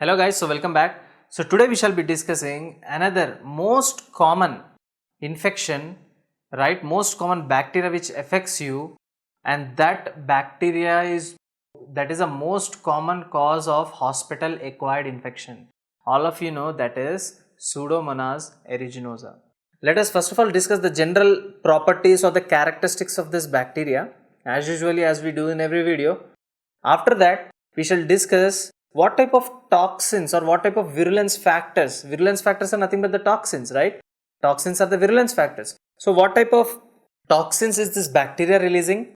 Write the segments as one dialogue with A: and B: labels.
A: Hello guys, so welcome back. So today we shall be discussing another most common infection, right? Most common bacteria which affects you, and that bacteria is a most common cause of hospital acquired infection. All of you know that is Pseudomonas aeruginosa. Let us first of all discuss the general properties or the characteristics of this bacteria as usually as we do in every video. After that, we shall discuss what type of toxins or what type of virulence factors are nothing but the toxins, right? Toxins are the virulence factors. So what type of toxins is this bacteria releasing?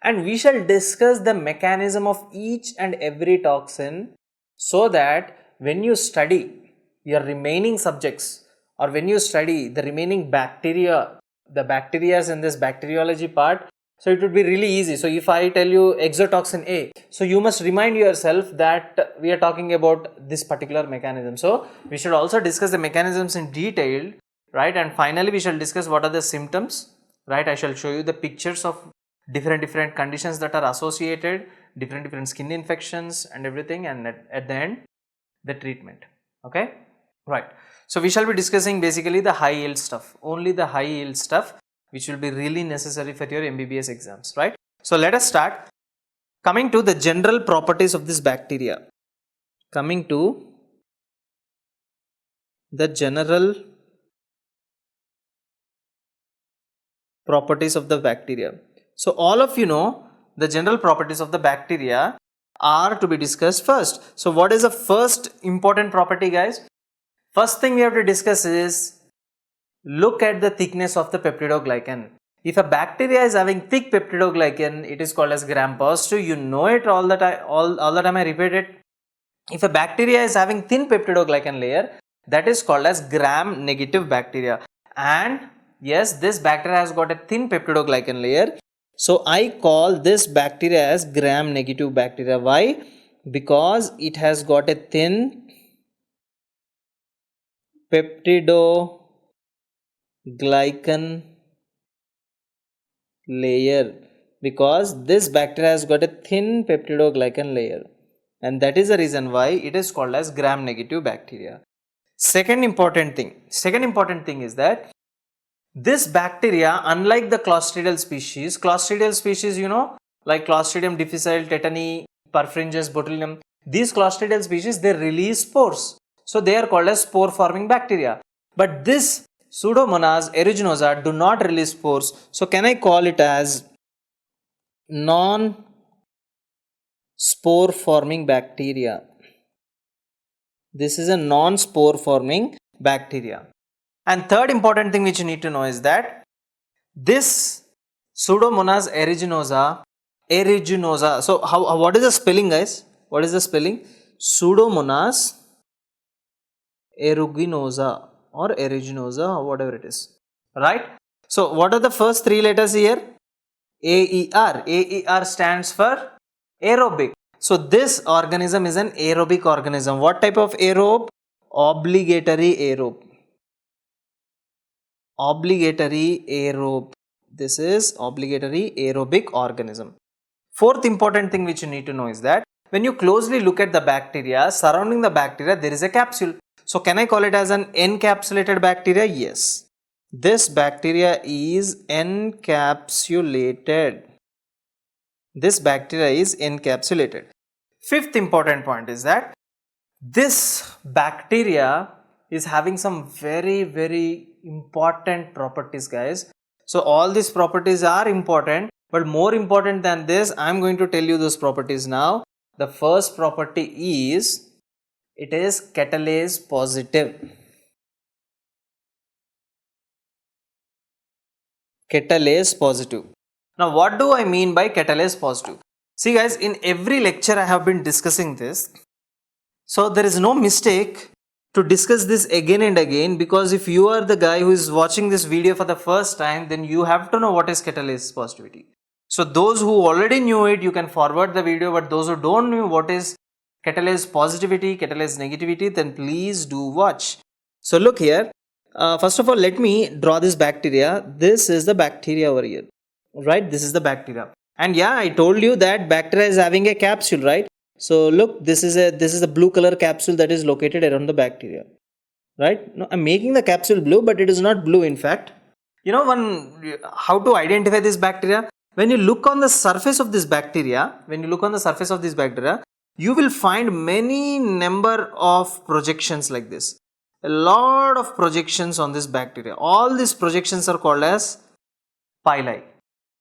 A: And we shall discuss the mechanism of each and every toxin so that when you study your remaining subjects or when you study the remaining bacteria, the bacteria in this bacteriology part, so it would be really easy. So if I tell you exotoxin A, so you must remind yourself that we are talking about this particular mechanism. So we should also discuss the mechanisms in detail, right? And finally we shall discuss what are the symptoms, right? I shall show you the pictures of different conditions that are associated, different skin infections and everything, and at the end the treatment. Okay, right? So we shall be discussing basically the high yield stuff, only the high yield stuff which will be really necessary for your MBBS exams, right? So let us start. Coming to the general properties of this bacteria. Coming to the general properties of the bacteria. So all of you know the general properties of the bacteria are to be discussed first. So what is the first important property, guys? First thing we have to discuss is look at the thickness of the peptidoglycan. If a bacteria is having thick peptidoglycan, it is called as gram positive. You know it all the time. All the time I repeat it. If a bacteria is having thin peptidoglycan layer, that is called as gram negative bacteria. And yes, this bacteria has got a thin peptidoglycan layer. So I call this bacteria as gram negative bacteria. Why? Because it has got a thin peptidoglycan layer, because this bacteria has got a thin peptidoglycan layer, and that is the reason why it is called as gram negative bacteria. Second important thing is that this bacteria, unlike the clostridial species, you know, like Clostridium difficile, tetani, perfringens, botulinum, these clostridial species, they release spores. So they are called as spore forming bacteria. But this Pseudomonas aeruginosa do not release spores. So can I call it as non-spore forming bacteria? This is a non-spore forming bacteria. And third important thing which you need to know is that this Pseudomonas aeruginosa. So what is the spelling, guys? What is the spelling? Pseudomonas aeruginosa or aeruginosa, or whatever it is, right? So what are the first three letters here? AER. AER stands for aerobic. So this organism is an aerobic organism. What type of aerobe? Obligatory aerobe. Obligatory aerobe. This is obligatory aerobic organism. Fourth important thing which you need to know is that when you closely look at the bacteria, surrounding the bacteria there is a capsule. So can I call it as an encapsulated bacteria? Yes. This bacteria is encapsulated. This bacteria is encapsulated. Fifth important point is that this bacteria is having some very important properties, guys. So all these properties are important, but more important than this, I am going to tell you those properties now. The first property is it is catalase positive. Catalase positive. Now what do I mean by catalase positive? See guys, in every lecture I have been discussing this. So there is no mistake to discuss this again and again, because if you are the guy who is watching this video for the first time, then you have to know what is catalase positivity. So those who already knew it, you can forward the video, but those who don't know what is catalase positivity, catalase negativity, then please do watch. So look here, first of all let me draw this bacteria. This is the bacteria over here, right? This is the bacteria, and yeah, I told you that bacteria is having a capsule, right? So look, this is a blue color capsule that is located around the bacteria, right? Now I'm making the capsule blue, but it is not blue in fact. You know how to identify this bacteria? When you look on the surface of this bacteria, you will find many number of projections like this. A lot of projections on this bacteria. All these projections are called as pili,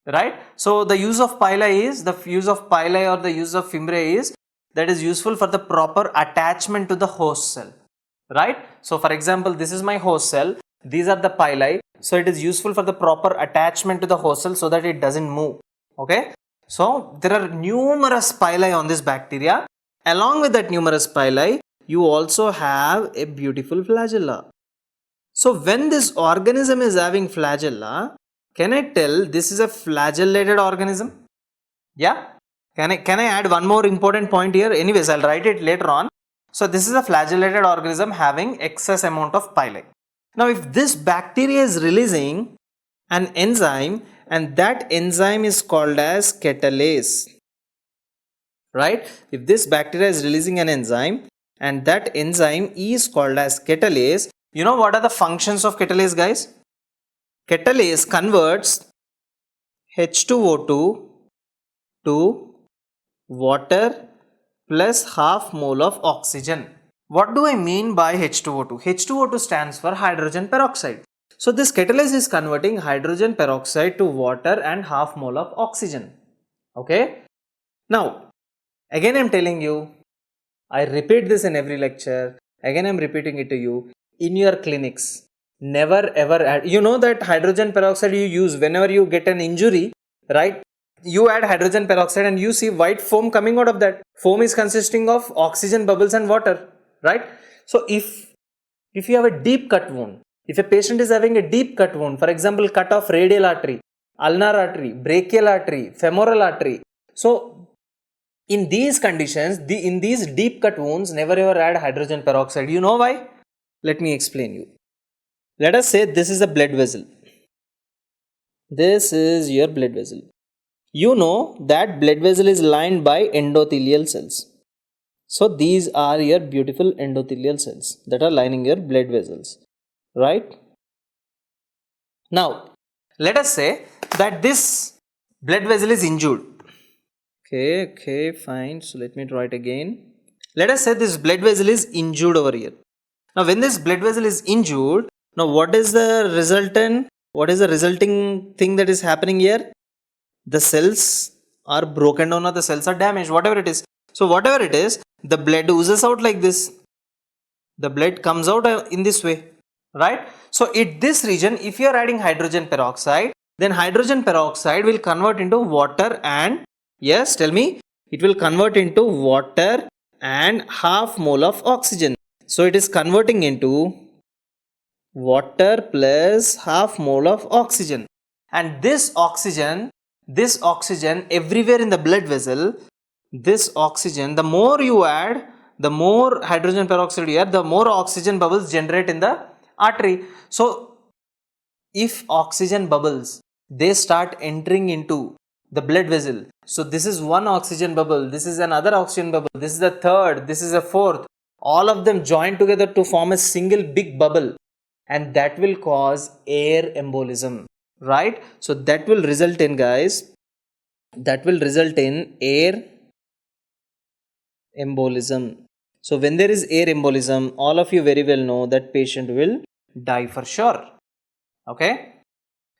A: right? So the use of pili or the use of fimbriae is that is useful for the proper attachment to the host cell, right? So for example, this is my host cell, these are the pili, so it is useful for the proper attachment to the host cell so that it doesn't move, okay? So there are numerous pili on this bacteria. Along with that numerous pili, you also have a beautiful flagella. So when this organism is having flagella, can I tell this is a flagellated organism? Yeah? Can I add one more important point here? Anyways, I'll write it later on. So this is a flagellated organism having excess amount of pili. Now if this bacteria is releasing an enzyme, and that enzyme is called as catalase, right? If this bacteria is releasing an enzyme and that enzyme is called as catalase, you know what are the functions of catalase, guys? Catalase converts H2O2 to water plus half mole of oxygen. What do I mean by H2O2? H2O2 stands for hydrogen peroxide. So this catalase is converting hydrogen peroxide to water and half mole of oxygen. Okay. Now, again I am telling you, I repeat this in every lecture. Again I am repeating it to you. In your clinics, never ever add, you know that hydrogen peroxide you use whenever you get an injury, right? You add hydrogen peroxide and you see white foam coming out of that. Foam is consisting of oxygen bubbles and water, right? So if you have a deep cut wound, if a patient is having a deep cut wound, for example, cut off radial artery, ulnar artery, brachial artery, femoral artery. So in these conditions, in these deep cut wounds, never ever add hydrogen peroxide. You know why? Let me explain you. Let us say this is a blood vessel. This is your blood vessel. You know that blood vessel is lined by endothelial cells. So these are your beautiful endothelial cells that are lining your blood vessels, right? Now, let us say that this blood vessel is injured. Okay, fine. So let me draw it again. Let us say this blood vessel is injured over here. Now, when this blood vessel is injured, now what is the resulting thing that is happening here? The cells are broken down or the cells are damaged, whatever it is. So whatever it is, the blood oozes out like this. The blood comes out in this way, right? So at this region, if you are adding hydrogen peroxide, then hydrogen peroxide will convert into water and, yes, tell me, it will convert into water and half mole of oxygen. So it is converting into water plus half mole of oxygen, and this oxygen everywhere in the blood vessel, this oxygen, the more you add, the more hydrogen peroxide you add, the more oxygen bubbles generate in the artery. So if oxygen bubbles, they start entering into the blood vessel. So this is one oxygen bubble, this is another oxygen bubble, this is the third, this is a fourth. All of them join together to form a single big bubble, and that will cause air embolism, right? So that will result in, guys, air embolism. So when there is air embolism, all of you very well know that patient will die for sure. Okay.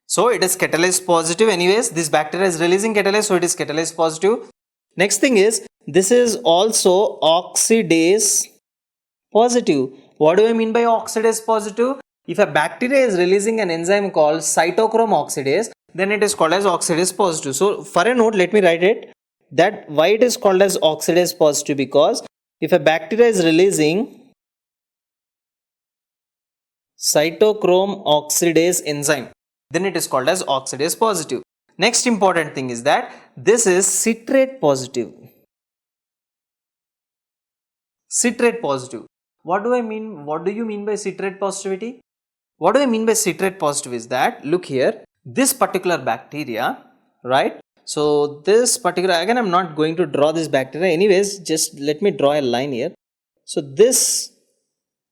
A: So it is catalase positive. Anyways, this bacteria is releasing catalase, so it is catalase positive. Next thing is, this is also oxidase positive. What do I mean by oxidase positive? If a bacteria is releasing an enzyme called cytochrome oxidase, then it is called as oxidase positive. So for a note, let me write it, that why it is called as oxidase positive, because if a bacteria is releasing cytochrome oxidase enzyme, then it is called as oxidase positive. Next important thing is that this is citrate positive. Citrate positive. What do I mean? What do you mean by citrate positivity? What do I mean by citrate positive is that, look here, this particular bacteria, right? So this particular, again I'm not going to draw this bacteria, anyways just let me draw a line here. So this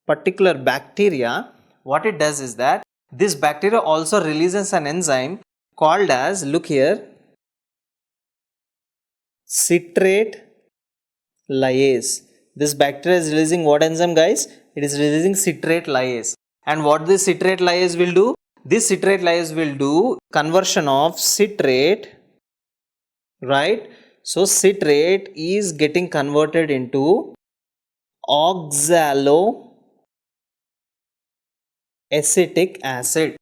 A: particular bacteria, what it does is that this bacteria also releases an enzyme called as, look here, citrate lyase. This bacteria is releasing what enzyme, guys? It is releasing citrate lyase. And what this citrate lyase will do? This citrate lyase will do conversion of citrate, right? So citrate is getting converted into oxaloacetic acid.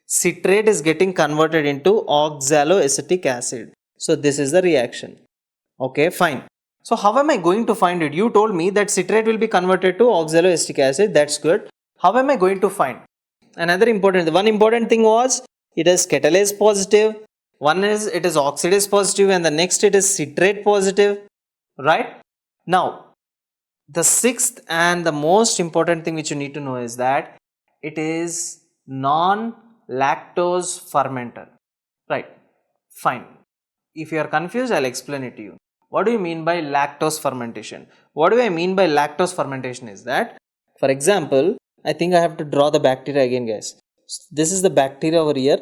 A: Citrate is getting converted into oxaloacetic acid. So this is the reaction. Okay, fine. So how am I going to find it? You told me that citrate will be converted to oxaloacetic acid. That's good. How am I going to find? One important thing was it is catalase positive. One is it is oxidase positive, and the next it is citrate positive, right? Now, the sixth and the most important thing which you need to know is that it is non-lactose fermenter, right? Fine. If you are confused, I'll explain it to you. What do you mean by lactose fermentation? What do I mean by lactose fermentation is that, for example, I think I have to draw the bacteria again, guys. This is the bacteria over here,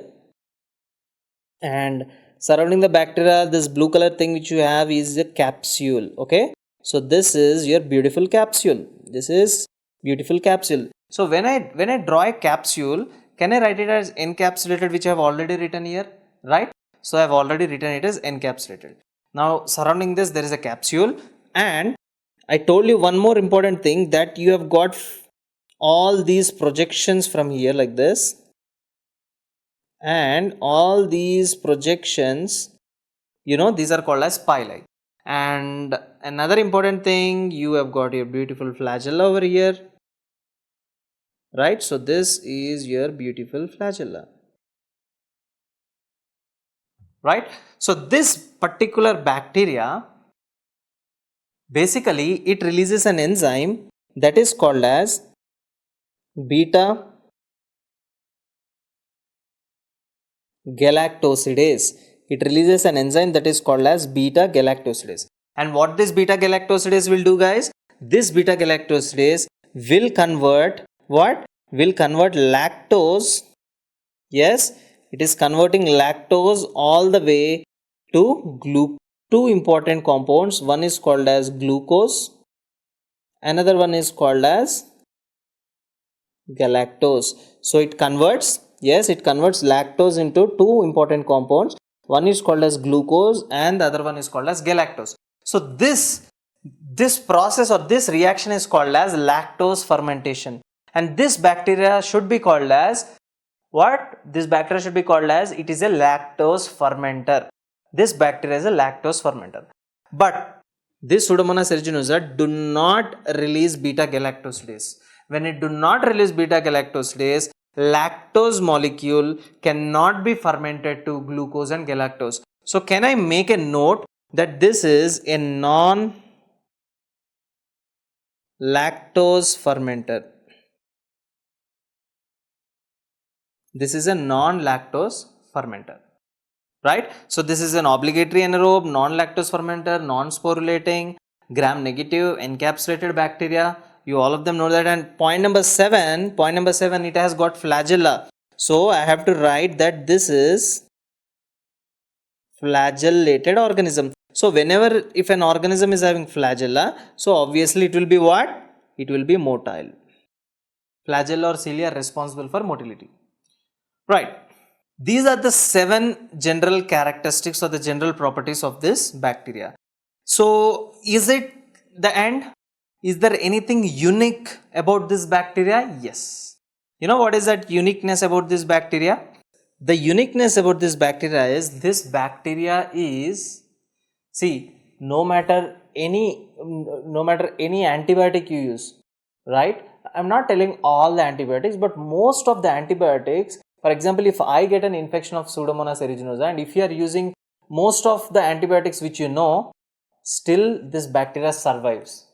A: and surrounding the bacteria, this blue color thing which you have is a capsule. Okay, so this is your beautiful capsule. This is beautiful capsule. So when I draw a capsule, can I write it as encapsulated, which I have already written here, right? So I have already written it as encapsulated. Now surrounding this there is a capsule, and I told you one more important thing, that you have got all these projections from here like this, and all these projections, you know, these are called as pili. And another important thing, you have got your beautiful flagella over here, right? So this is your beautiful flagella, right? So this particular bacteria, basically it releases an enzyme that is called as beta galactosidase. It releases an enzyme that is called as beta galactosidase. And what this beta galactosidase will do, guys? This beta galactosidase will convert what? Will convert lactose. Yes, it is converting lactose all the way to two important compounds. One is called as glucose, another one is called as galactose. So it converts, yes, it converts lactose into two important compounds. One is called as glucose and the other one is called as galactose. So this process or this reaction is called as lactose fermentation, and this bacteria should be called as what? This bacteria should be called as, it is a lactose fermenter. This bacteria is a lactose fermenter. But this Pseudomonas aeruginosa do not release beta galactosidase. When it do not release beta galactosidase, lactose molecule cannot be fermented to glucose and galactose. So can I make a note that this is a non-lactose fermenter? This is a non-lactose fermenter, right? So this is an obligatory anaerobe, non-lactose fermenter, non-sporulating, gram-negative, encapsulated bacteria. You all of them know that. And point number seven, it has got flagella. So I have to write that this is flagellated organism. So whenever, if an organism is having flagella, so obviously it will be what? It will be motile. Flagella or cilia are responsible for motility. Right. These are the 7 general characteristics or the general properties of this bacteria. So is it the end? Is there anything unique about this bacteria? Yes. You know what is that uniqueness about this bacteria? The uniqueness about this bacteria is, this bacteria is, see, no matter any antibiotic you use, right? I'm not telling all the antibiotics, but most of the antibiotics, for example, if I get an infection of Pseudomonas aeruginosa, and if you are using most of the antibiotics which you know, still this bacteria survives.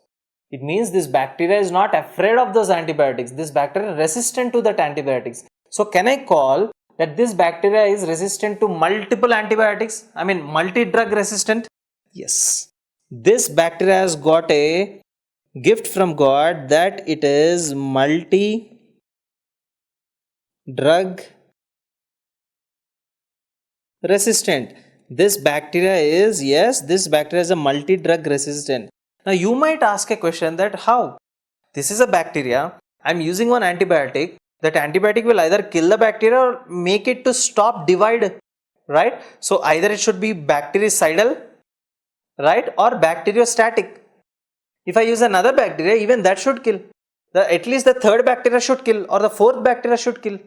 A: It means this bacteria is not afraid of those antibiotics. This bacteria is resistant to that antibiotics. So can I call that this bacteria is resistant to multiple antibiotics? I mean multi-drug resistant? Yes. This bacteria has got a gift from God that it is multi-drug resistant. This bacteria is, yes, this bacteria is a multi-drug resistant. Now you might ask a question that how? This is a bacteria, I am using one antibiotic, that antibiotic will either kill the bacteria or make it to stop divide, right? So either it should be bactericidal, right, or bacteriostatic. If I use another bacteria, even that should kill. At least the third bacteria should kill or the fourth bacteria should kill.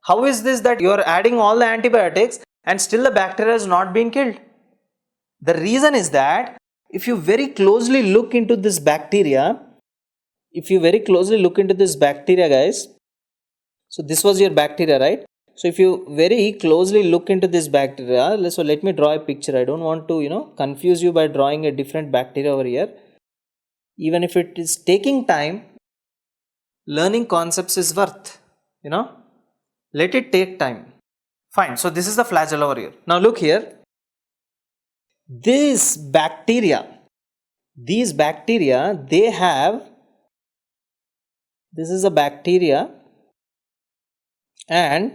A: How is this that you are adding all the antibiotics and still the bacteria is not being killed? The reason is that if you very closely look into this bacteria, guys, so this was your bacteria, right? So if you very closely look into this bacteria, so let me draw a picture. I don't want to, confuse you by drawing a different bacteria over here. Even if it is taking time, learning concepts is worth, let it take time. Fine. So this is the flagella over here. Now look here. These bacteria, they have, this is a bacteria, and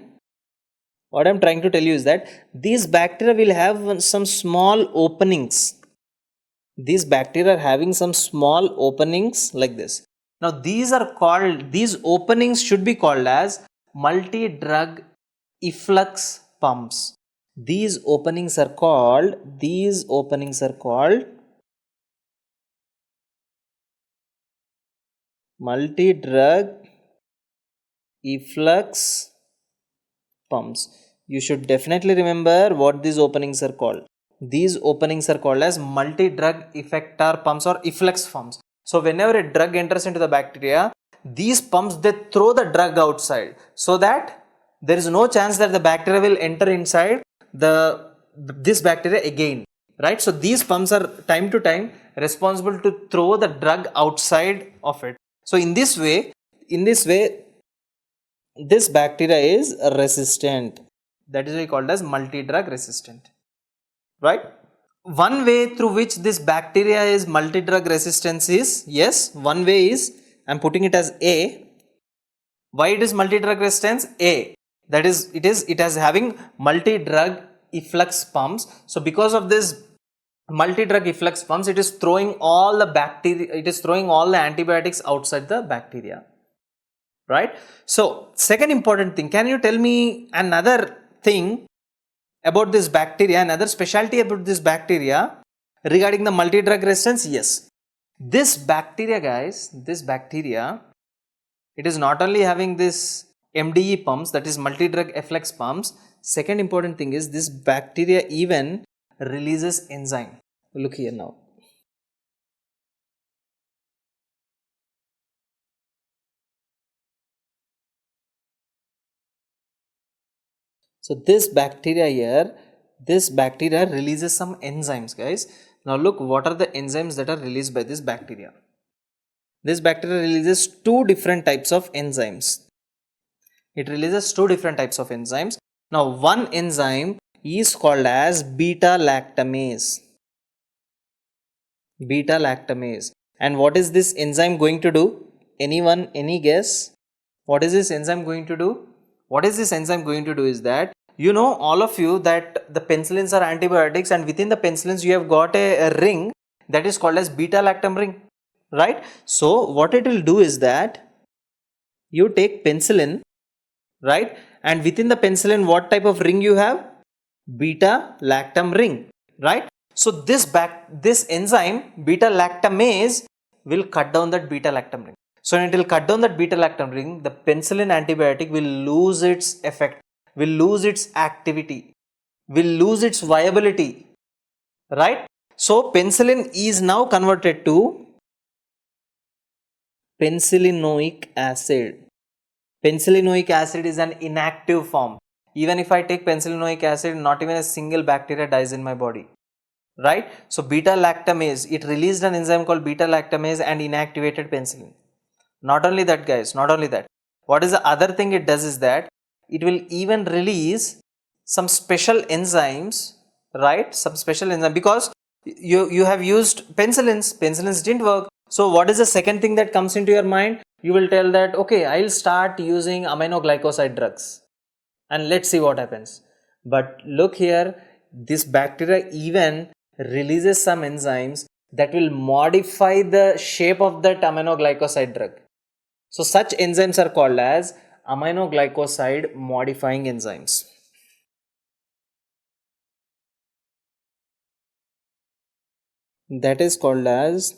A: what I am trying to tell you is that these bacteria will have some small openings. These bacteria are having some small openings like this. Now these openings should be called as multi-drug efflux pumps. These openings are called multi-drug efflux pumps. You should definitely remember what these openings are called. These openings are called as multi-drug effector pumps or efflux pumps. So whenever a drug enters into the bacteria, these pumps, they throw the drug outside so that there is no chance that the bacteria will enter inside this bacteria again, right? So these pumps are time to time responsible to throw the drug outside of it. So in this way, this bacteria is resistant. That is why called as multi-drug resistant, right? One way through which this bacteria is multi-drug resistance is, yes, one way is, I am putting it as A. Why it is multi-drug resistance? A, that is, it is having multi-drug efflux pumps. So because of this multi-drug efflux pumps, it is throwing all the antibiotics outside the bacteria, right? So second important thing, can you tell me another thing about this bacteria, another specialty about this bacteria regarding the multi-drug resistance? Yes, this bacteria, guys, it is not only having this MDE pumps, that is multi-drug efflux pumps. Second important thing is this bacteria even releases enzyme. Look here now. So this bacteria here, releases some enzymes, guys. Now look, what are the enzymes that are released by this bacteria? This bacteria releases two different types of enzymes. It releases two different types of enzymes. Now one enzyme is called as beta-lactamase. And what is this enzyme going to do? Anyone, any guess? What is this enzyme going to do? What is this enzyme going to do is that, all of you, that the penicillins are antibiotics, and within the penicillins you have got a ring that is called as beta-lactam ring, right? So what it will do is that you take penicillin, right, and within the penicillin what type of ring you have? Beta-lactam ring, right? So this enzyme beta-lactamase will cut down that beta-lactam ring. So when it will cut down that beta-lactam ring, the penicillin antibiotic will lose its effect, will lose its activity, will lose its viability, right? So penicillin is now converted to penicillinoic acid. Penicillinoic acid is an inactive form. Even if I take penicillinoic acid, not even a single bacteria dies in my body, right? So beta-lactamase, it released an enzyme called beta-lactamase and inactivated penicillin. Not only that, guys, not only that. What is the other thing it does is that it will even release some special enzymes, right? Some special enzyme, because you have used penicillins didn't work. So what is the second thing that comes into your mind? You will tell that, okay, I'll start using aminoglycoside drugs and let's see what happens. But look here, this bacteria even releases some enzymes that will modify the shape of that aminoglycoside drug. So such enzymes are called as aminoglycoside modifying enzymes. That is called as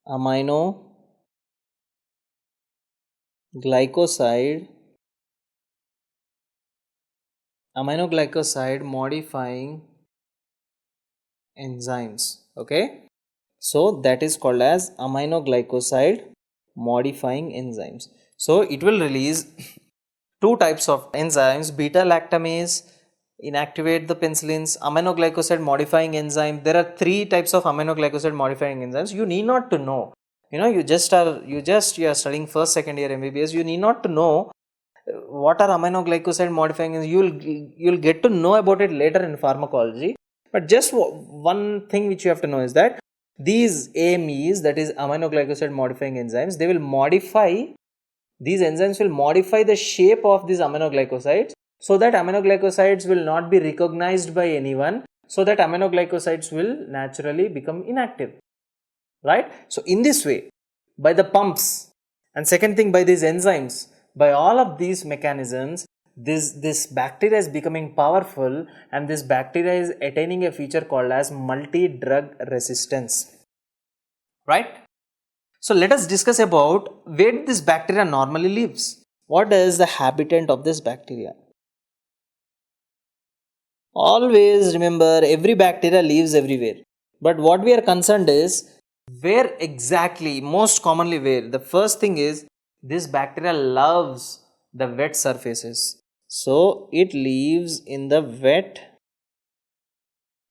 A: aminoglycoside modifying enzymes. Okay, so that is called as aminoglycoside modifying enzymes. So it will release two types of enzymes: beta lactamase inactivate the penicillins, aminoglycoside modifying enzyme. There are three types of aminoglycoside modifying enzymes. You need not to know, you are studying first second year MBBS, you need not to know what are aminoglycoside modifying enzymes. You'll get to know about it later in pharmacology. But just one thing which you have to know is that these AMEs, that is aminoglycoside modifying enzymes, they will modify, these enzymes will modify the shape of these aminoglycosides so that aminoglycosides will not be recognized by anyone, so that aminoglycosides will naturally become inactive, right? So in this way, by the pumps, and second thing by these enzymes, by all of these mechanisms, this bacteria is becoming powerful, and this bacteria is attaining a feature called as multi-drug resistance, right? So let us discuss about where this bacteria normally lives. What is the habitat of this bacteria? Always remember, every bacteria lives everywhere. But what we are concerned is where exactly, most commonly where. The first thing is this bacteria loves the wet surfaces. So it lives in the wet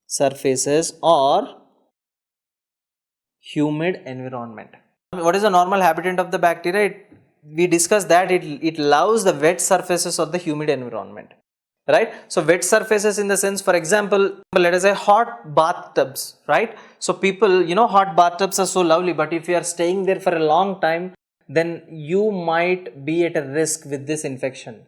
A: surfaces or humid environment. What is the normal habitat of the bacteria? We discussed that it loves the wet surfaces of the humid environment, right? So wet surfaces in the sense, for example, let us say hot bathtubs, right? So people, hot bathtubs are so lovely, but if you are staying there for a long time, then you might be at a risk with this infection.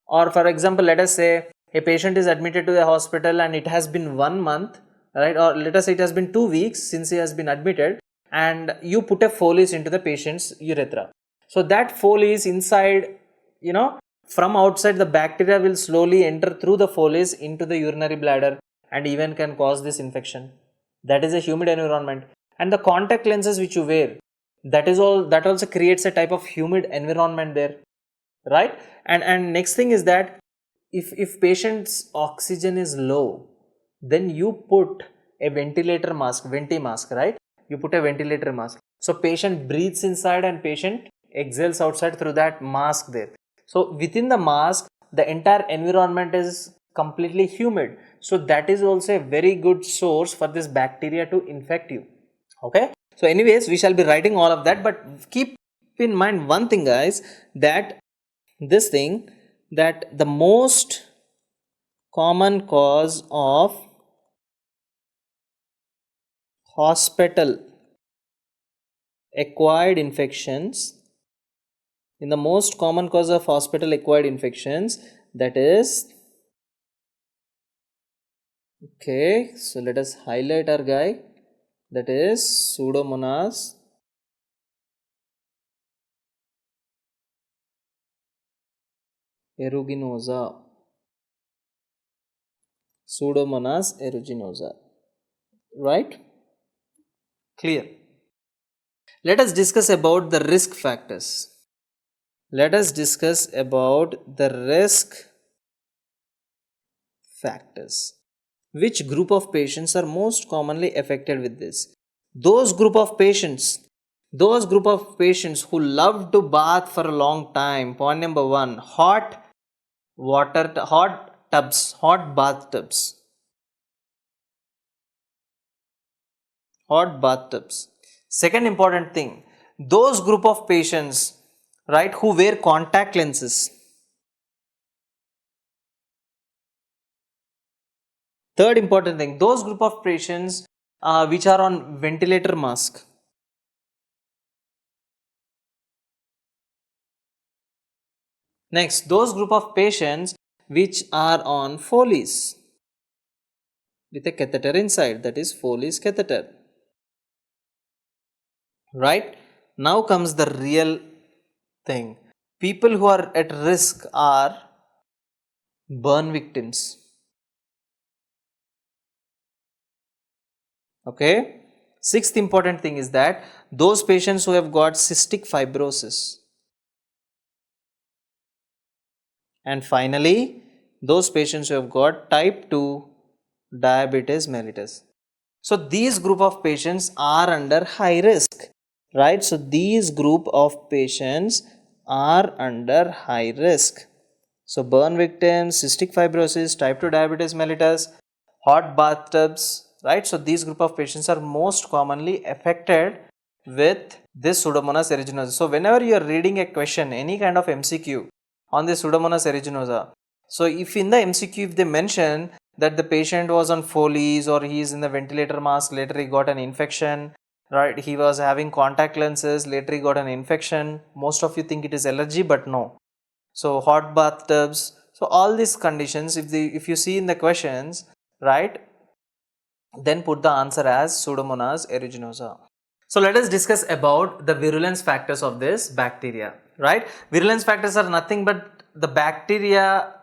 A: Or for example, let us say a patient is admitted to the hospital and it has been 1 month, right? Or let us say it has been 2 weeks since he has been admitted, and you put a foliage into the patient's urethra. So that foliage inside, from outside, the bacteria will slowly enter through the foliage into the urinary bladder and even can cause this infection. That is a humid environment. And the contact lenses which you wear, that also creates a type of humid environment there, right? And next thing is that if patient's oxygen is low, then you put a venti mask, right? You put a ventilator mask, so patient breathes inside and patient exhales outside through that mask there. So within the mask, the entire environment is completely humid, so that is also a very good source for this bacteria to infect you. Okay, so anyways, we shall be writing all of that, but keep in mind one thing, guys, that the most common cause of hospital acquired infections, in the most common cause of hospital acquired infections, that is, okay, so let us highlight our guy, that is Pseudomonas aeruginosa. Pseudomonas aeruginosa, right? Clear. Let us discuss about the risk factors. Let us discuss about the risk factors. Which group of patients are most commonly affected with this? Those group of patients who love to bath for a long time. Point number one, hot bathtubs. Hot bathtubs. Second important thing, those group of patients right, who wear contact lenses. Third important thing, those group of patients which are on ventilator mask. Next, those group of patients which are on Foley's with a catheter inside, that is Foley's catheter. Right? Now comes the real thing. People who are at risk are burn victims. Okay. Sixth important thing is that those patients who have got cystic fibrosis. And finally, those patients who have got type 2 diabetes mellitus. So these group of patients are under high risk, right? So these group of patients are under high risk. So burn victims, cystic fibrosis, type 2 diabetes mellitus, hot bathtubs, right? So these group of patients are most commonly affected with this Pseudomonas aeruginosa. So whenever you are reading a question, any kind of MCQ on the Pseudomonas aeruginosa, so if in the MCQ if they mention that the patient was on Foley's or he is in the ventilator mask, later he got an infection, right? He was having contact lenses, later he got an infection. Most of you think it is allergy, but no. So hot bathtubs. So all these conditions, if you see in the questions, right, then put the answer as Pseudomonas aeruginosa. So let us discuss about the virulence factors of this bacteria, right? Virulence factors are nothing but the bacteria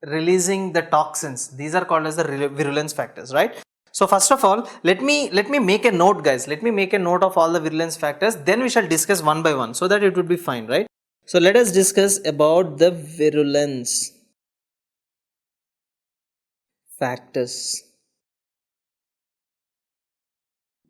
A: releasing the toxins. These are called as the virulence factors, right? So first of all, let me make a note, guys. Let me make a note of all the virulence factors. Then we shall discuss one by one so that it would be fine, right? So let us discuss about the virulence factors.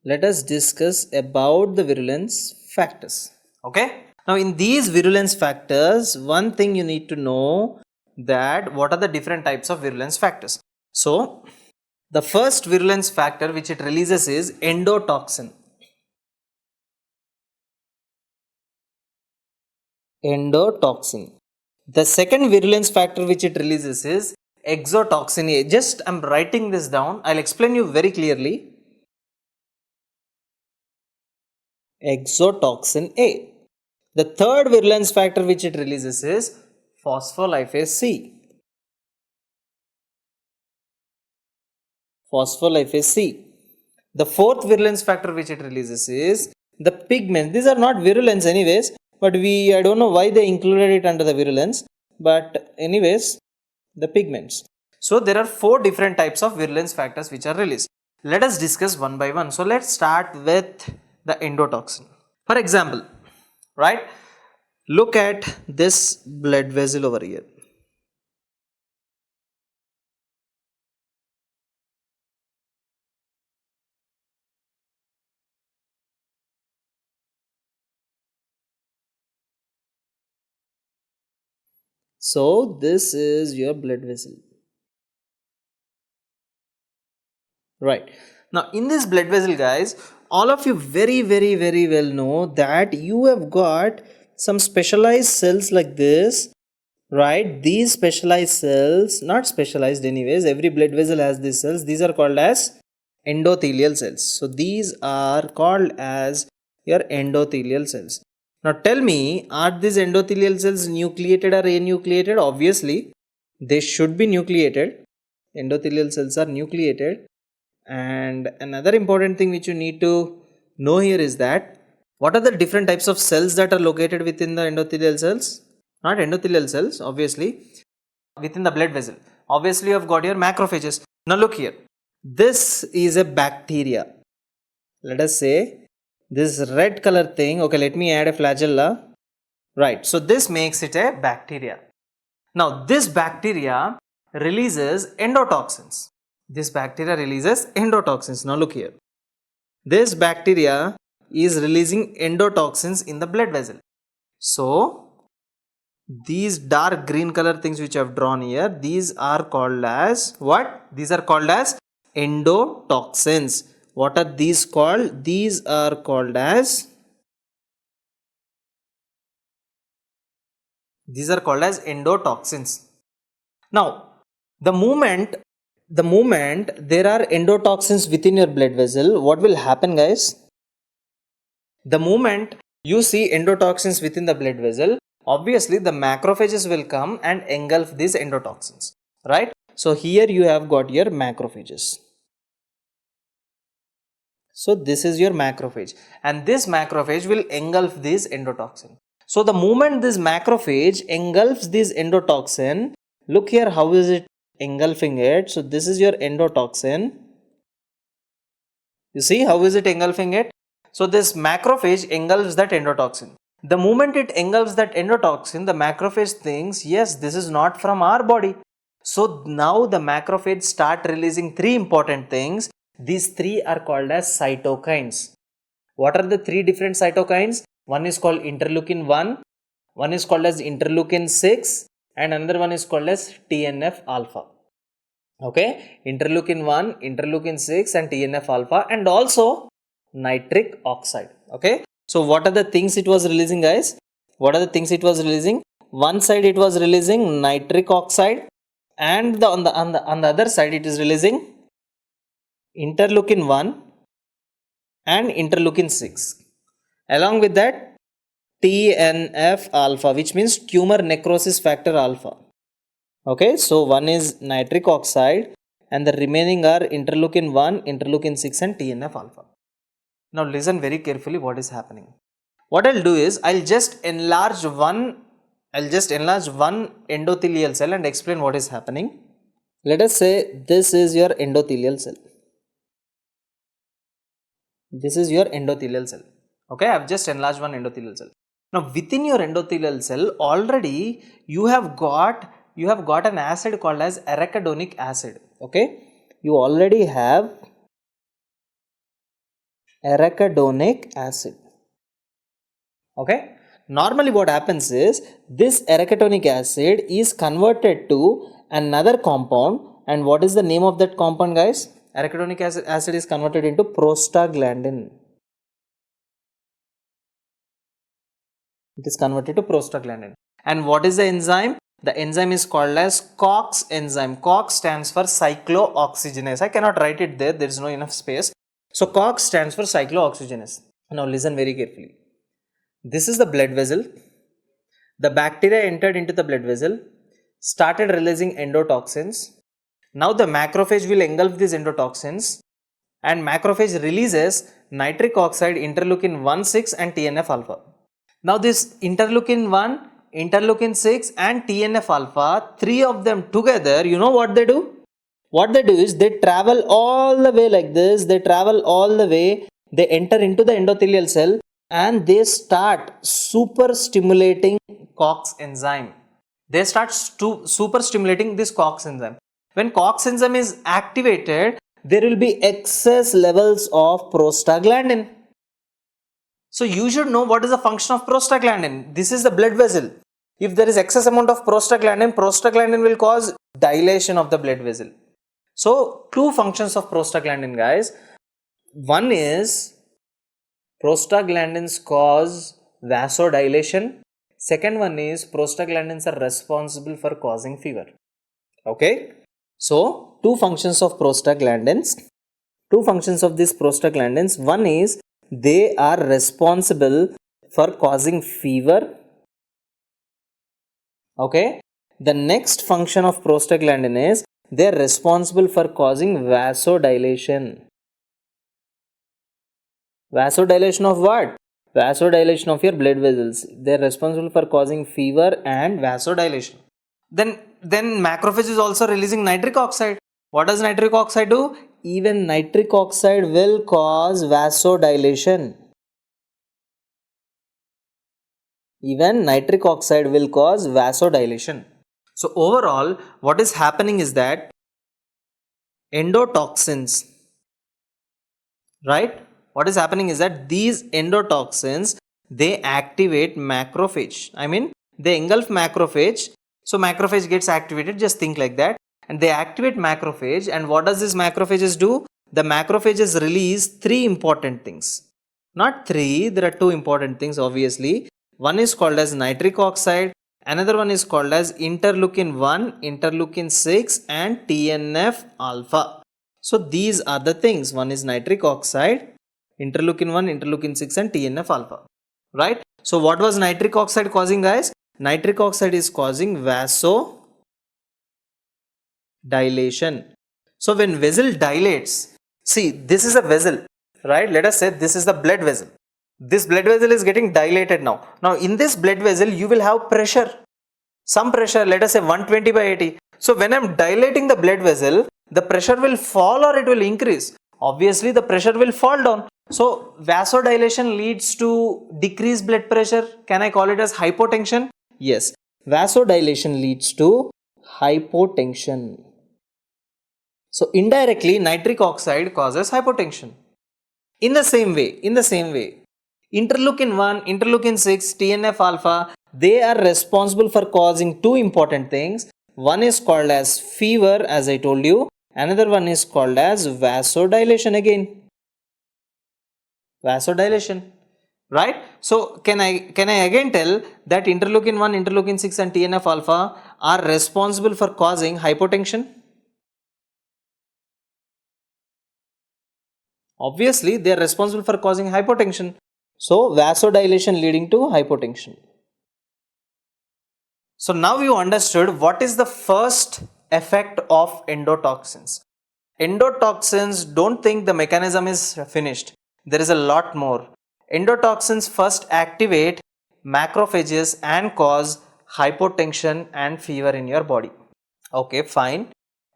A: Let us discuss about the virulence factors. Okay. Now in these virulence factors, one thing you need to know that what are the different types of virulence factors. So the first virulence factor which it releases is endotoxin. Endotoxin. The second virulence factor which it releases is exotoxin A. Just I am writing this down. I will explain you very clearly. Exotoxin A. The third virulence factor which it releases is phospholipase C. Phospholipase C. The fourth virulence factor which it releases is the pigments. These are not virulence anyways, but I don't know why they included it under the virulence, but anyways, the pigments. So there are four different types of virulence factors which are released. Let us discuss one by one. So let's start with the endotoxin. For example, right, look at this blood vessel over here. So this is your blood vessel. Right. Now in this blood vessel, guys, all of you very well know that you have got some specialized cells like this, right? These specialized cells, not specialized anyways, every blood vessel has these cells. These are called as endothelial cells. So these are called as your endothelial cells. Now tell me, are these endothelial cells nucleated or anucleated? Obviously, they should be nucleated. Endothelial cells are nucleated. And another important thing which you need to know here is that what are the different types of cells that are located within the endothelial cells? Not endothelial cells, obviously, within the blood vessel. Obviously, you have got your macrophages. Now look here. This is a bacteria. Let us say this red color thing. Okay, let me add a flagella. Right. So this makes it a bacteria. Now this bacteria releases endotoxins. This bacteria releases endotoxins. Now look here. This bacteria is releasing endotoxins in the blood vessel. So these dark green color things which I have drawn here, these are called as what? These are called as endotoxins. What are these called? These are called as These are called as endotoxins. Now, the moment there are endotoxins within your blood vessel, what will happen, guys? The moment you see endotoxins within the blood vessel, obviously the macrophages will come and engulf these endotoxins, right? So here you have got your macrophages. So this is your macrophage, and this macrophage will engulf this endotoxin. So the moment this macrophage engulfs this endotoxin, look here, how is it engulfing it? So this is your endotoxin. You see how is it engulfing it? So this macrophage engulfs that endotoxin. The moment it engulfs that endotoxin, the macrophage thinks, yes, this is not from our body. So now the macrophage start releasing three important things. These three are called as cytokines. What are the three different cytokines? One is called interleukin 1, one is called as interleukin 6, and another one is called as TNF alpha. Okay, interleukin 1, interleukin 6 and TNF alpha, and also nitric oxide. Okay, so what are the things it was releasing, guys? What are the things it was releasing? One side it was releasing nitric oxide, and on the other side it is releasing interleukin 1 and interleukin 6. Along with that, TNF alpha, which means tumor necrosis factor alpha. Okay, so one is nitric oxide and the remaining are interleukin 1, interleukin 6 and TNF alpha. Now listen very carefully what is happening. What I'll do is I'll just enlarge one endothelial cell and explain what is happening. Let us say this is your endothelial cell. This is your endothelial cell. Okay, I've just enlarged one endothelial cell. Now within your endothelial cell already you have got an acid called as arachidonic acid. Okay, you already have arachidonic acid. Okay, normally what happens is this arachidonic acid is converted to another compound, and what is the name of that compound, guys? Arachidonic acid is converted into prostaglandin. It is converted to prostaglandin. And what is the enzyme? The enzyme is called as COX enzyme. COX stands for cyclooxygenase. I cannot write it there is no enough space. So COX stands for cyclooxygenase. Now listen very carefully. This is the blood vessel. The bacteria entered into the blood vessel, started releasing endotoxins. Now the macrophage will engulf these endotoxins, and macrophage releases nitric oxide, interleukin 1, 6 and TNF alpha. Now this interleukin 1, interleukin 6 and TNF alpha, three of them together, you know what they do? What they do is they travel all the way like this, they travel all the way, they enter into the endothelial cell and they start super stimulating COX enzyme. They start super stimulating this COX enzyme. When COX enzyme is activated, there will be excess levels of prostaglandin. So you should know what is the function of prostaglandin. This is the blood vessel. If there is excess amount of prostaglandin will cause dilation of the blood vessel. So two functions of prostaglandin, guys. One is prostaglandins cause vasodilation. Second one is prostaglandins are responsible for causing fever. Okay. So two functions of prostaglandins. Two functions of these prostaglandins. One is they are responsible for causing fever. Okay. The next function of prostaglandin is they are responsible for causing vasodilation. Vasodilation of what? Vasodilation of your blood vessels. They are responsible for causing fever and vasodilation. Then macrophage is also releasing nitric oxide. What does nitric oxide do? Even nitric oxide will cause vasodilation. Even nitric oxide will cause vasodilation. So overall, what is happening is that endotoxins, right? What is happening is that these endotoxins, they activate macrophage. I mean, they engulf macrophage. So macrophage gets activated, just think like that. And they activate macrophage. And what does this macrophages do? The macrophages release three important things. Not three, there are two important things obviously. One is called as nitric oxide Another one is called as interleukin 1, interleukin 6 and TNF alpha. So these are the things. One is nitric oxide, interleukin 1, interleukin 6 and TNF alpha. Right? So what was nitric oxide causing, guys? Nitric oxide is causing vasodilation. So when vessel dilates, see, this is a vessel, right? Let us say this is the blood vessel. This blood vessel is getting dilated now. Now in this blood vessel you will have pressure. Some pressure, let us say 120 by 80. So when I am dilating the blood vessel, the pressure will fall or it will increase. Obviously the pressure will fall down. So vasodilation leads to decreased blood pressure. Can I call it as hypotension? Yes. Vasodilation leads to hypotension. So indirectly nitric oxide causes hypotension. In the same way, interleukin 1, interleukin 6, TNF alpha, they are responsible for causing two important things. One is called as fever, as I told you. Another one is called as vasodilation again. Vasodilation. Right? So can I again tell that interleukin 1, interleukin 6 and TNF alpha are responsible for causing hypotension? Obviously they are responsible for causing hypotension. So vasodilation leading to hypotension. So now you understood what is the first effect of endotoxins. Endotoxins, don't think the mechanism is finished. There is a lot more. Endotoxins first activate macrophages and cause hypotension and fever in your body. Okay, fine.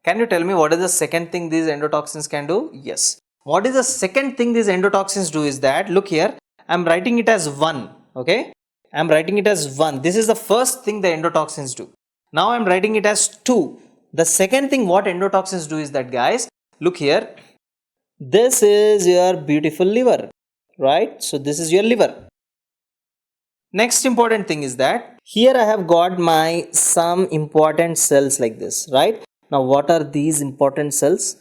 A: Can you tell me what is the second thing these endotoxins can do? Yes. What is the second thing these endotoxins do is that, look here, I am writing it as 1. Okay. I am writing it as 1. This is the first thing the endotoxins do. Now I am writing it as 2. The second thing what endotoxins do is that, guys, look here. This is your beautiful liver, right? So this is your liver. Next important thing is that here I have got my some important cells like this, right? Now what are these important cells?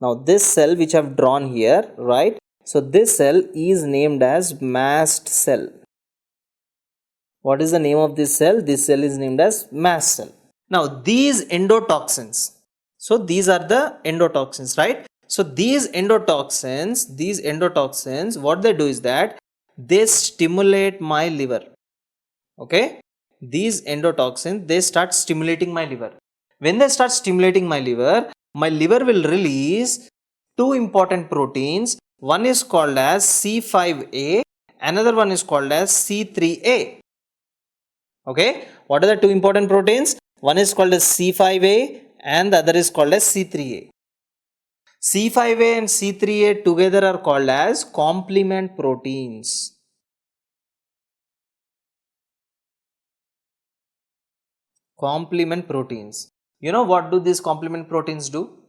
A: Now this cell which I have drawn here, right? So this cell is named as mast cell. What is the name of this cell? This cell is named as mast cell. Now these endotoxins, so these are the endotoxins, right? So these endotoxins, what they do is that they stimulate my liver. Okay? These endotoxins, they start stimulating my liver. When they start stimulating my liver will release two important proteins. One is called as C5A, another one is called as C3A. Okay, what are the two important proteins? One is called as C5A and the other is called as C3A. C5A and C3A together are called as complement proteins. Complement proteins. You know what do these complement proteins do?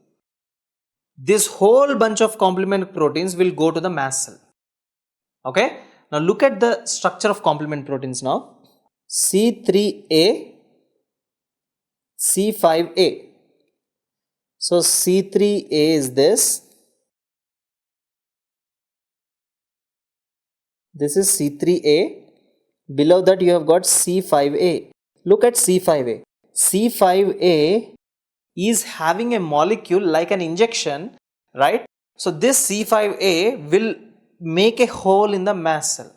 A: This whole bunch of complement proteins will go to the mast cell. Okay, now look at the structure of complement proteins now. C3A, C5A. So C3A is this. This is C3A. Below that you have got C5A. Look at C5A. C5A is having a molecule like an injection, right? So this C5A will make a hole in the mast cell.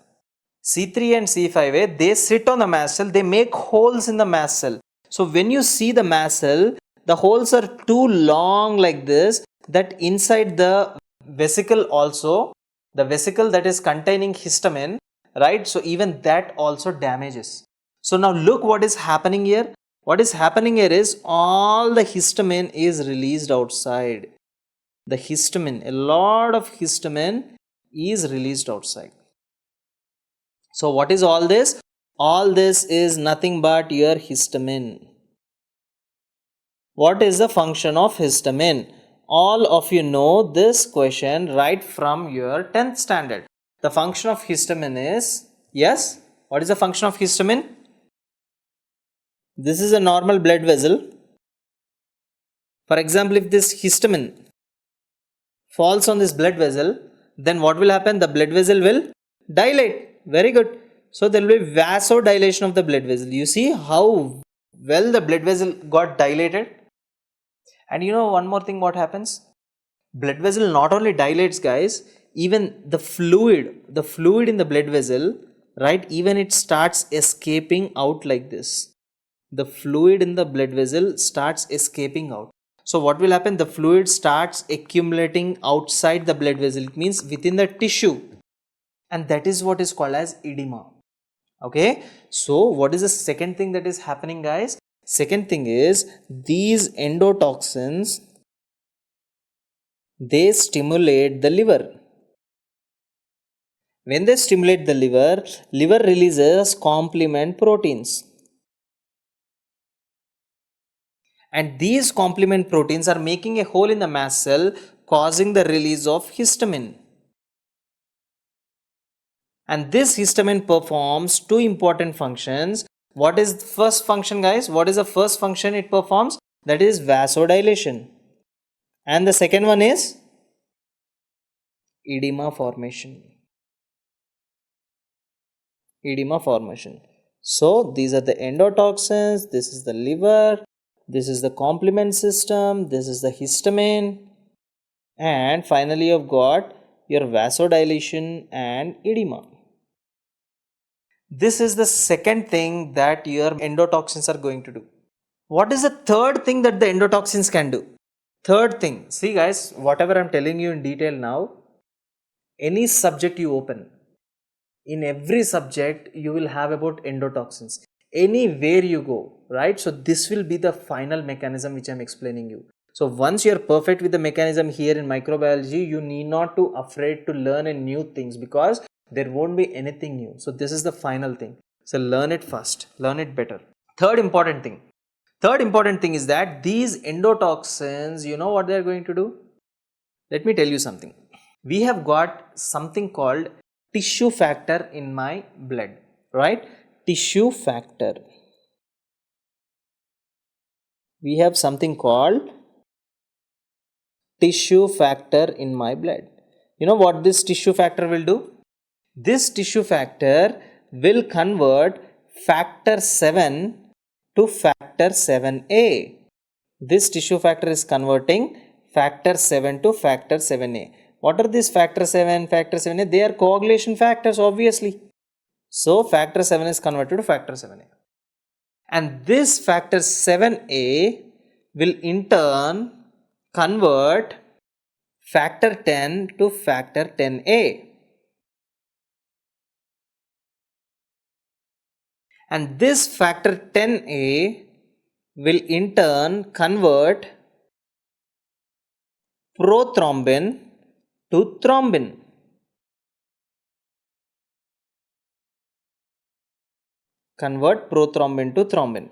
A: C3 and C5A, they sit on the mast cell, they make holes in the mast cell. So when you see the mast cell, the holes are too long like this, that inside the vesicle also, the vesicle that is containing histamine, right? So even that also damages. So now look what is happening here. What is happening here is all the histamine is released outside. The histamine, a lot of histamine is released outside. So what is all this? All this is nothing but your histamine. What is the function of histamine? All of you know this question right from your 10th standard. The function of histamine is, yes, what is the function of histamine? This is a normal blood vessel. For example, if this histamine falls on this blood vessel, then what will happen? The blood vessel will dilate. Very good. So there will be vasodilation of the blood vessel. You see how well the blood vessel got dilated. And you know one more thing what happens? Blood vessel not only dilates, guys, even the fluid in the blood vessel, right, even it starts escaping out like this. The fluid in the blood vessel starts escaping out. So what will happen? The fluid starts accumulating outside the blood vessel. It means within the tissue. And that is what is called as edema. Okay. So what is the second thing that is happening, guys? Second thing is these endotoxins, they stimulate the liver. When they stimulate the liver releases complement proteins. And these complement proteins are making a hole in the mast cell, causing the release of histamine. And this histamine performs two important functions. What is the first function, guys? What is the first function it performs? That is vasodilation. And the second one is edema formation. Edema formation. So these are the endotoxins, this is the liver, this is the complement system, this is the histamine, and finally you have got your vasodilation and edema. This is the second thing that your endotoxins are going to do. What is the third thing that the endotoxins can do? Third thing, see guys, whatever I am telling you in detail now, any subject you open, in every subject you will have about endotoxins. Anywhere you go, right? So this will be the final mechanism which I am explaining you. So once you are perfect with the mechanism here in microbiology, you need not to afraid to learn new things because there won't be anything new. So this is the final thing. So learn it fast, learn it better. Third important thing is that these endotoxins, you know what they are going to do? Let me tell you something. We have got something called tissue factor in my blood, right? Tissue factor. We have something called tissue factor in my blood. You know what this tissue factor will do? This tissue factor will convert factor 7 to factor 7A. This tissue factor is converting factor 7 to factor 7A. What are these factor 7, factor 7A? They are coagulation factors, obviously. So factor 7 is converted to factor 7A. And this factor 7A will in turn convert factor 10 to factor 10A. And this factor 10A will in turn convert prothrombin to thrombin. Convert prothrombin to thrombin.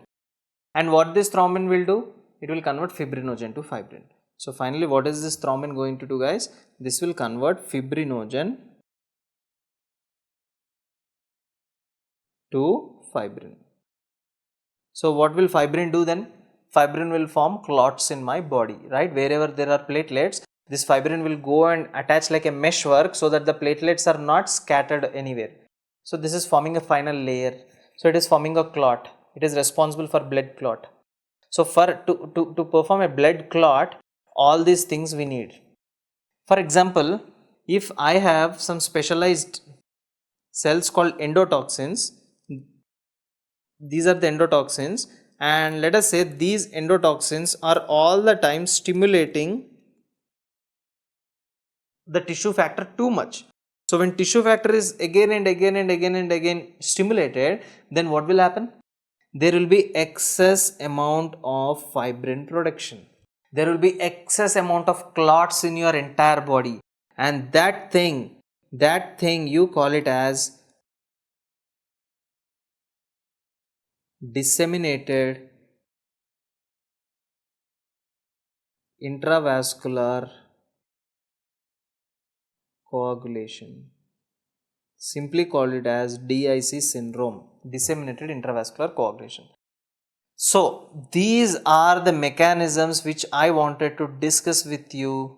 A: And what this thrombin will do? It will convert fibrinogen to fibrin. So finally, what is this thrombin going to do, guys? This will convert fibrinogen to fibrin. So what will fibrin do then? Fibrin will form clots in my body, right? Wherever there are platelets, this fibrin will go and attach like a meshwork so that the platelets are not scattered anywhere. So this is forming a final layer. So it is forming a clot. It is responsible for blood clot. So to perform a blood clot, all these things we need. For example, if I have some specialized cells called endotoxins, these are the endotoxins, and let us say these endotoxins are all the time stimulating the tissue factor too much. So when tissue factor is again and again stimulated, then what will happen? There will be excess amount of fibrin production. There will be excess amount of clots in your entire body, and that thing you call it as disseminated intravascular coagulation. Simply call it as DIC syndrome, disseminated intravascular coagulation. So these are the mechanisms which I wanted to discuss with you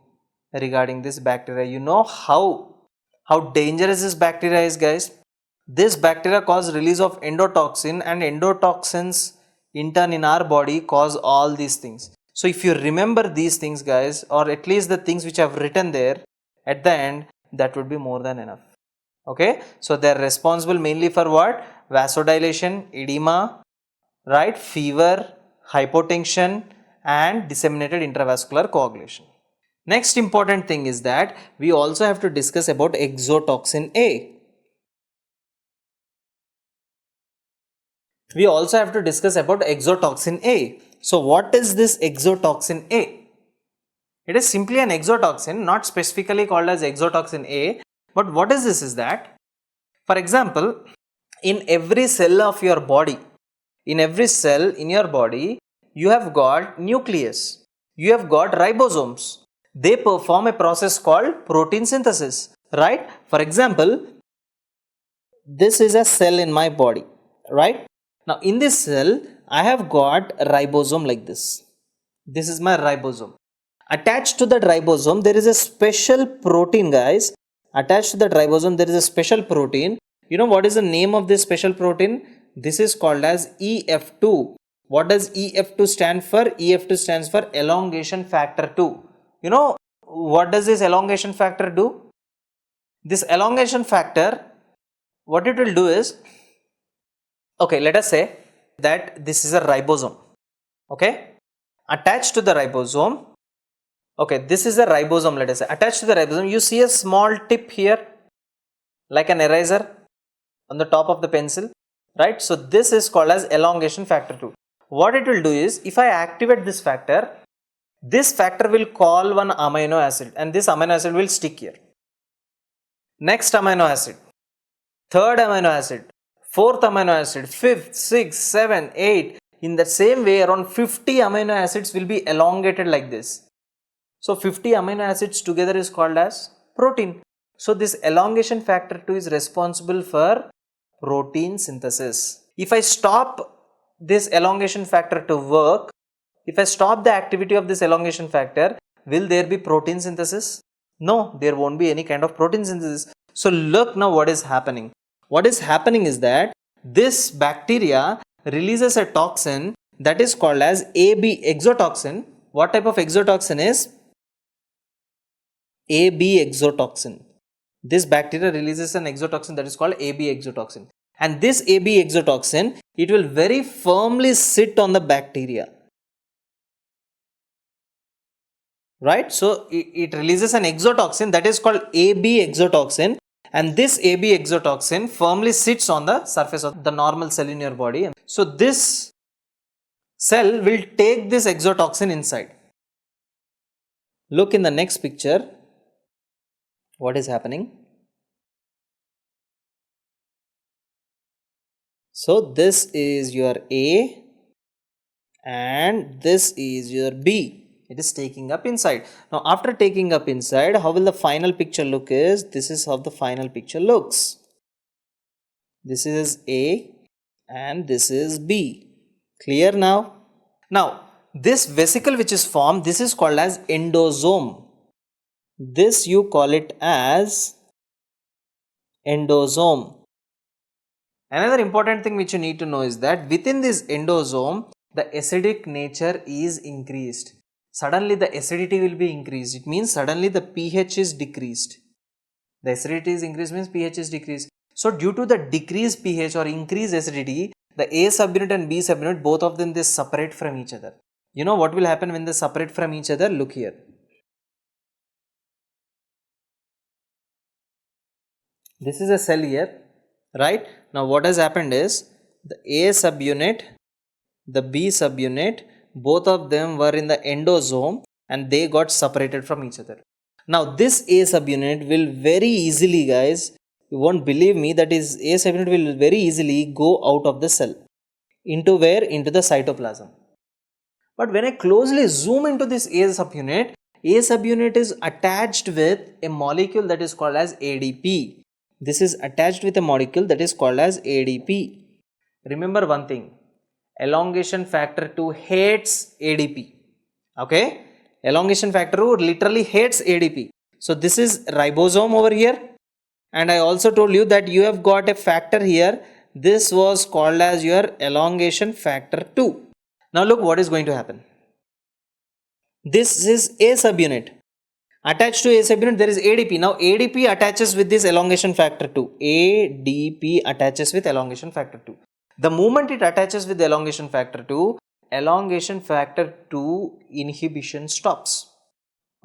A: regarding this bacteria. You know how dangerous this bacteria is, guys. This bacteria cause release of endotoxin, and endotoxins in turn in our body cause all these things. So if you remember these things guys, or at least the things which I have written there at the end, that would be more than enough. Okay, so they are responsible mainly for what? Vasodilation, edema, right, fever, hypotension and disseminated intravascular coagulation. Next important thing is that we also have to discuss about exotoxin A. We also have to discuss about exotoxin A. So what is this exotoxin A? It is simply an exotoxin, not specifically called as exotoxin A, but what is this is that, for example, in every cell of your body, in every cell in your body, you have got nucleus, you have got ribosomes. They perform a process called protein synthesis, right? For example, this is a cell in my body, right? Now in this cell, I have got a ribosome like this. This is my ribosome. Attached to that ribosome, there is a special protein, guys. Attached to that ribosome, there is a special protein. You know what is the name of this special protein? This is called as EF2. What does EF2 stand for? EF2 stands for elongation factor 2. You know what does this elongation factor do? This elongation factor, what it will do is, okay, let us say that this is a ribosome. Okay, attached to the ribosome, okay, this is a ribosome, let us say. Attached to the ribosome, you see a small tip here, like an eraser on the top of the pencil, right? So this is called as elongation factor 2. What it will do is, if I activate this factor will call one amino acid, and this amino acid will stick here. Next amino acid, third amino acid, fourth amino acid, fifth, sixth, seventh, eighth. In the same way, around 50 amino acids will be elongated like this. So 50 amino acids together is called as protein. So this elongation factor 2 is responsible for protein synthesis. If I stop this elongation factor to work, if I stop the activity of this elongation factor, will there be protein synthesis? No, there won't be any kind of protein synthesis. So look now what is happening. What is happening is that this bacteria releases a toxin that is called as AB exotoxin. What type of exotoxin is? AB exotoxin. This bacteria releases an exotoxin that is called AB exotoxin. And this AB exotoxin, it will very firmly sit on the bacteria. Right? So it releases an exotoxin that is called AB exotoxin, and this AB exotoxin firmly sits on the surface of the normal cell in your body. So this cell will take this exotoxin inside. Look in the next picture, what is happening. So this is your A and this is your B. It is taking up inside. Now after taking up inside, how will the final picture look is, this is how the final picture looks. This is A and this is B. Clear now? Now this vesicle which is formed, this is called as endosome. This you call it as endosome. Another important thing which you need to know is that within this endosome, the acidic nature is increased. Suddenly the acidity will be increased. It means suddenly the pH is decreased. The acidity is increased means pH is decreased. So due to the decreased pH or increased acidity, the A subunit and B subunit, both of them, they separate from each other. You know what will happen when they separate from each other? Look here. This is a cell here, right? Now what has happened is, the A subunit, the B subunit, both of them were in the endosome and they got separated from each other. Now this A subunit will very easily, guys, you won't believe me, that is A subunit will very easily go out of the cell. Into where? Into the cytoplasm. But when I closely zoom into this A subunit is attached with a molecule that is called as ADP. This is attached with a molecule that is called as ADP. Remember one thing, elongation factor 2 hates ADP. Okay, elongation factor 2 literally hates ADP. So this is ribosome over here, And I also told you that you have got a factor here. This was called as your elongation factor 2. Now look what is going to happen. This is A subunit. Attached to A subunit there is ADP. Now ADP attaches with this elongation factor 2. ADP attaches with elongation factor 2. The moment it attaches with elongation factor 2 inhibition stops.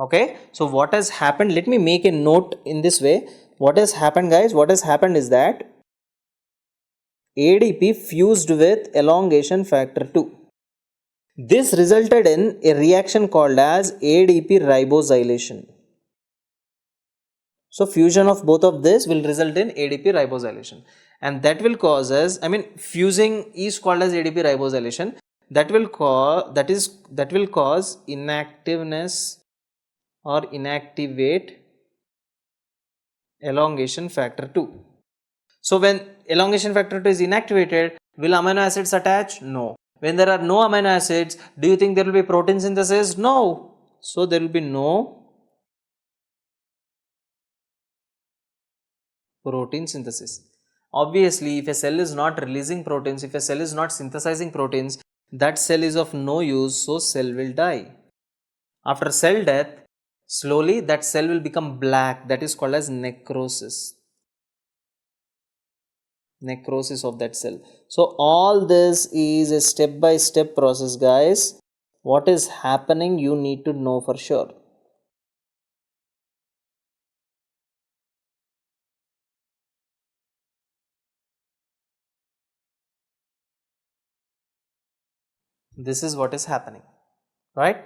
A: Okay, so what has happened, let me make a note in this way. What has happened, guys, what has happened is that ADP fused with elongation factor 2. This resulted in a reaction called as ADP ribosylation. So fusion of both of this will result in ADP ribosylation, and that will cause us, fusing is called as ADP ribosylation. That will cause inactiveness or inactivate elongation factor 2. So when elongation factor 2 is inactivated, will amino acids attach? No. When there are no amino acids, do you think there will be protein synthesis? No. So there will be no protein synthesis. Obviously, if a cell is not releasing proteins, if a cell is not synthesizing proteins, that cell is of no use, so cell will die. After cell death, slowly that cell will become black, that is called as necrosis. Necrosis of that cell. So all this is a step by step process, guys. What is happening you need to know for sure. This is what is happening, right?